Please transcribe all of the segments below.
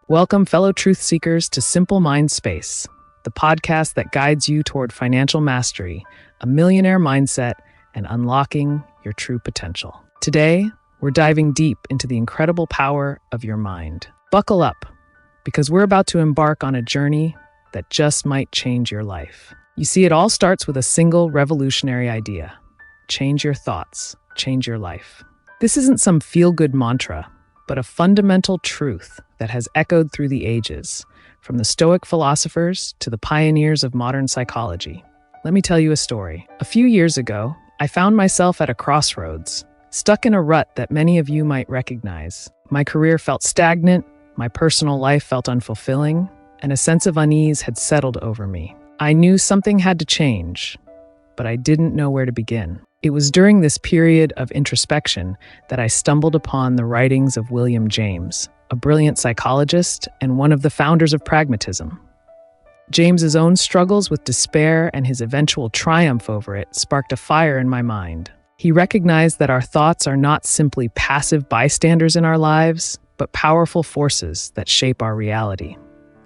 Welcome, fellow truth seekers, to Simple Mind Space, the podcast that guides you toward financial mastery, a millionaire mindset, and unlocking your true potential. Today, we're diving deep into the incredible power of your mind. Buckle up, because we're about to embark on a journey that just might change your life. You see, it all starts with a single revolutionary idea. Change your thoughts, change your life. This isn't some feel-good mantra, but a fundamental truth that has echoed through the ages, from the Stoic philosophers to the pioneers of modern psychology. Let me tell you a story. A few years ago, I found myself at a crossroads, stuck in a rut that many of you might recognize. My career felt stagnant, my personal life felt unfulfilling, and a sense of unease had settled over me. I knew something had to change, but I didn't know where to begin. It was during this period of introspection that I stumbled upon the writings of William James, a brilliant psychologist and one of the founders of pragmatism. James's own struggles with despair and his eventual triumph over it sparked a fire in my mind. He recognized that our thoughts are not simply passive bystanders in our lives, but powerful forces that shape our reality.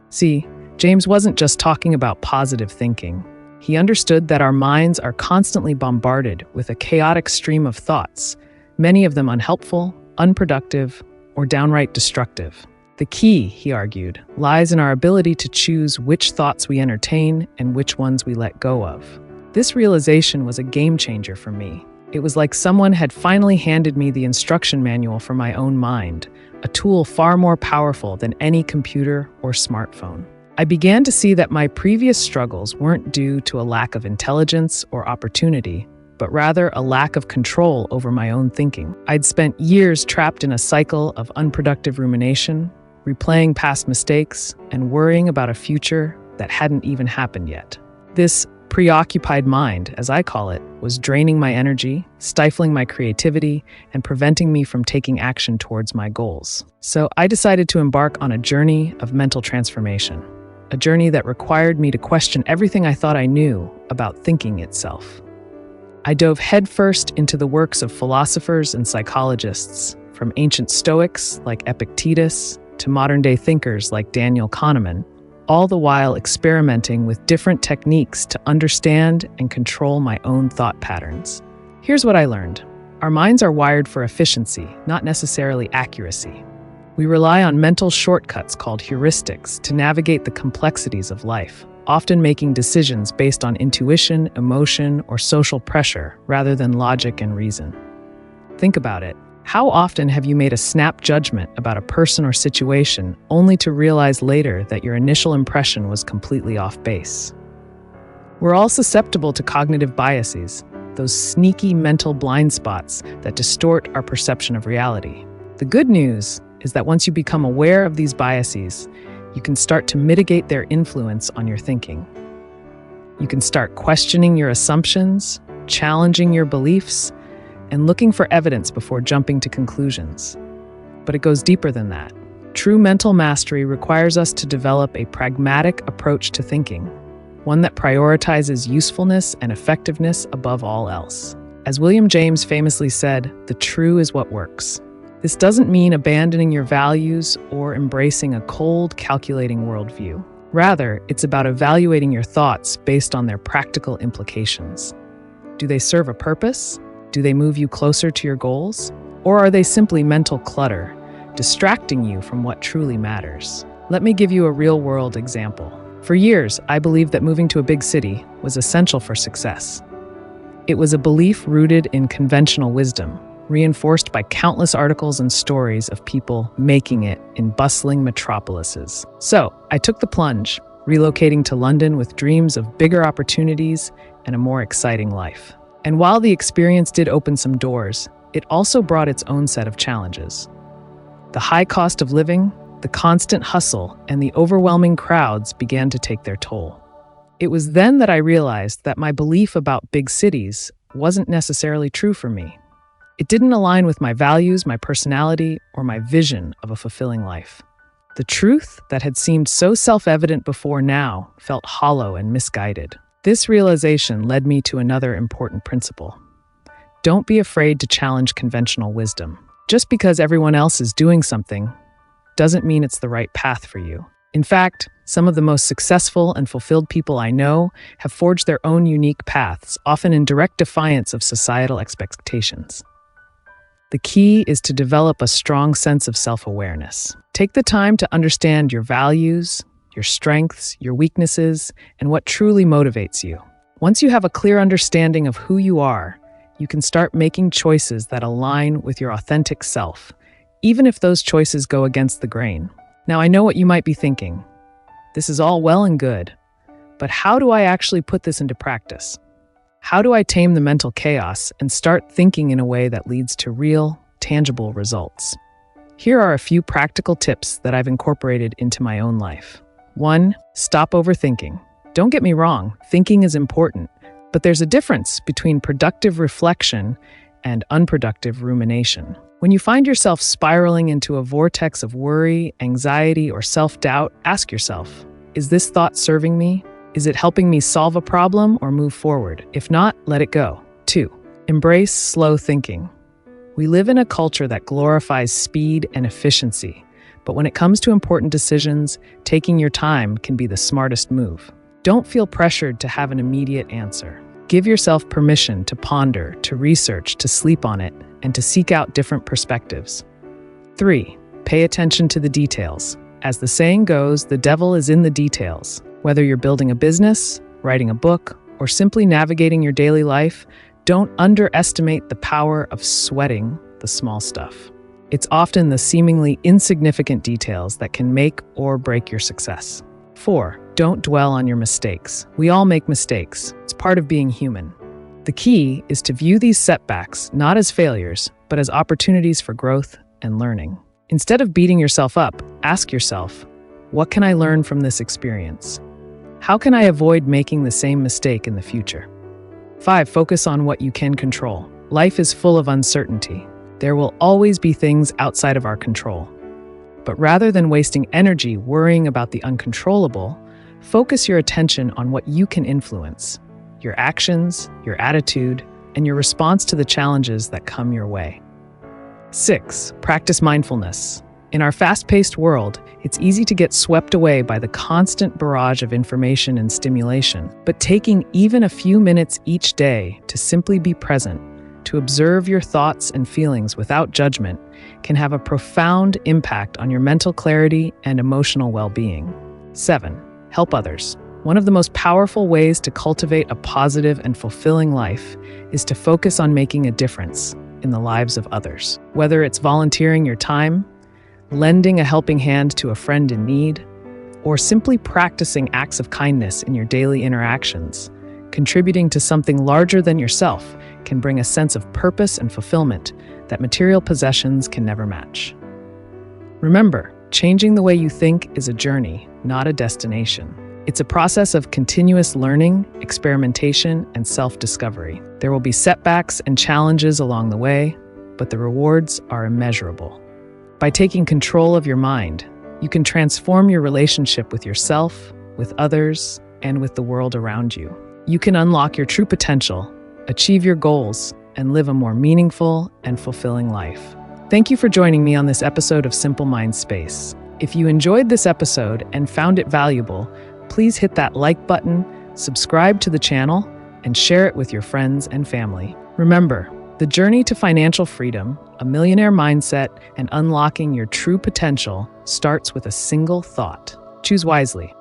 See, James wasn't just talking about positive thinking. He understood that our minds are constantly bombarded with a chaotic stream of thoughts, many of them unhelpful, unproductive, or downright destructive. The key, he argued, lies in our ability to choose which thoughts we entertain and which ones we let go of. This realization was a game changer for me. It was like someone had finally handed me the instruction manual for my own mind, a tool far more powerful than any computer or smartphone. I began to see that my previous struggles weren't due to a lack of intelligence or opportunity, but rather a lack of control over my own thinking. I'd spent years trapped in a cycle of unproductive rumination, replaying past mistakes, and worrying about a future that hadn't even happened yet. This preoccupied mind, as I call it, was draining my energy, stifling my creativity, and preventing me from taking action towards my goals. So I decided to embark on a journey of mental transformation. A journey that required me to question everything I thought I knew about thinking itself. I dove headfirst into the works of philosophers and psychologists, from ancient Stoics like Epictetus to modern-day thinkers like Daniel Kahneman, all the while experimenting with different techniques to understand and control my own thought patterns. Here's what I learned. Our minds are wired for efficiency, not necessarily accuracy. We rely on mental shortcuts called heuristics to navigate the complexities of life, often making decisions based on intuition, emotion, or social pressure rather than logic and reason. Think about it. How often have you made a snap judgment about a person or situation only to realize later that your initial impression was completely off base? We're all susceptible to cognitive biases, those sneaky mental blind spots that distort our perception of reality. The good news is that once you become aware of these biases, you can start to mitigate their influence on your thinking. You can start questioning your assumptions, challenging your beliefs, and looking for evidence before jumping to conclusions. But it goes deeper than that. True mental mastery requires us to develop a pragmatic approach to thinking, one that prioritizes usefulness and effectiveness above all else. As William James famously said, "The true is what works." This doesn't mean abandoning your values or embracing a cold, calculating worldview. Rather, it's about evaluating your thoughts based on their practical implications. Do they serve a purpose? Do they move you closer to your goals? Or are they simply mental clutter, distracting you from what truly matters? Let me give you a real-world example. For years, I believed that moving to a big city was essential for success. It was a belief rooted in conventional wisdom, reinforced by countless articles and stories of people making it in bustling metropolises. So, I took the plunge, relocating to London with dreams of bigger opportunities and a more exciting life. And while the experience did open some doors, it also brought its own set of challenges. The high cost of living, the constant hustle, and the overwhelming crowds began to take their toll. It was then that I realized that my belief about big cities wasn't necessarily true for me. It didn't align with my values, my personality, or my vision of a fulfilling life. The truth that had seemed so self-evident before now felt hollow and misguided. This realization led me to another important principle. Don't be afraid to challenge conventional wisdom. Just because everyone else is doing something doesn't mean it's the right path for you. In fact, some of the most successful and fulfilled people I know have forged their own unique paths, often in direct defiance of societal expectations. The key is to develop a strong sense of self-awareness. Take the time to understand your values, your strengths, your weaknesses, and what truly motivates you. Once you have a clear understanding of who you are, you can start making choices that align with your authentic self, even if those choices go against the grain. Now, I know what you might be thinking. This is all well and good, but how do I actually put this into practice? How do I tame the mental chaos and start thinking in a way that leads to real, tangible results? Here are a few practical tips that I've incorporated into my own life. 1. Stop overthinking. Don't get me wrong, thinking is important, but there's a difference between productive reflection and unproductive rumination. When you find yourself spiraling into a vortex of worry, anxiety, or self-doubt, ask yourself, is this thought serving me? Is it helping me solve a problem or move forward? If not, let it go. 2. Embrace slow thinking. We live in a culture that glorifies speed and efficiency, but when it comes to important decisions, taking your time can be the smartest move. Don't feel pressured to have an immediate answer. Give yourself permission to ponder, to research, to sleep on it, and to seek out different perspectives. 3. Pay attention to the details. As the saying goes, the devil is in the details. Whether you're building a business, writing a book, or simply navigating your daily life, don't underestimate the power of sweating the small stuff. It's often the seemingly insignificant details that can make or break your success. 4. Don't dwell on your mistakes. We all make mistakes. It's part of being human. The key is to view these setbacks not as failures, but as opportunities for growth and learning. Instead of beating yourself up, ask yourself, what can I learn from this experience? How can I avoid making the same mistake in the future? 5. Focus on what you can control. Life is full of uncertainty. There will always be things outside of our control. But rather than wasting energy worrying about the uncontrollable, focus your attention on what you can influence: your actions, your attitude, and your response to the challenges that come your way. 6. Practice mindfulness. In our fast-paced world, it's easy to get swept away by the constant barrage of information and stimulation. But taking even a few minutes each day to simply be present, to observe your thoughts and feelings without judgment, can have a profound impact on your mental clarity and emotional well-being. 7. Help others. One of the most powerful ways to cultivate a positive and fulfilling life is to focus on making a difference in the lives of others. Whether it's volunteering your time, lending a helping hand to a friend in need, or simply practicing acts of kindness in your daily interactions, contributing to something larger than yourself can bring a sense of purpose and fulfillment that material possessions can never match. Remember, changing the way you think is a journey, not a destination. It's a process of continuous learning, experimentation, and self-discovery. There will be setbacks and challenges along the way, but the rewards are immeasurable. By taking control of your mind, you can transform your relationship with yourself, with others, and with the world around you. You can unlock your true potential, achieve your goals, and live a more meaningful and fulfilling life. Thank you for joining me on this episode of Simple Mind Space. If you enjoyed this episode and found it valuable, please hit that like button, subscribe to the channel, and share it with your friends and family. Remember, the journey to financial freedom, a millionaire mindset, and unlocking your true potential starts with a single thought. Choose wisely.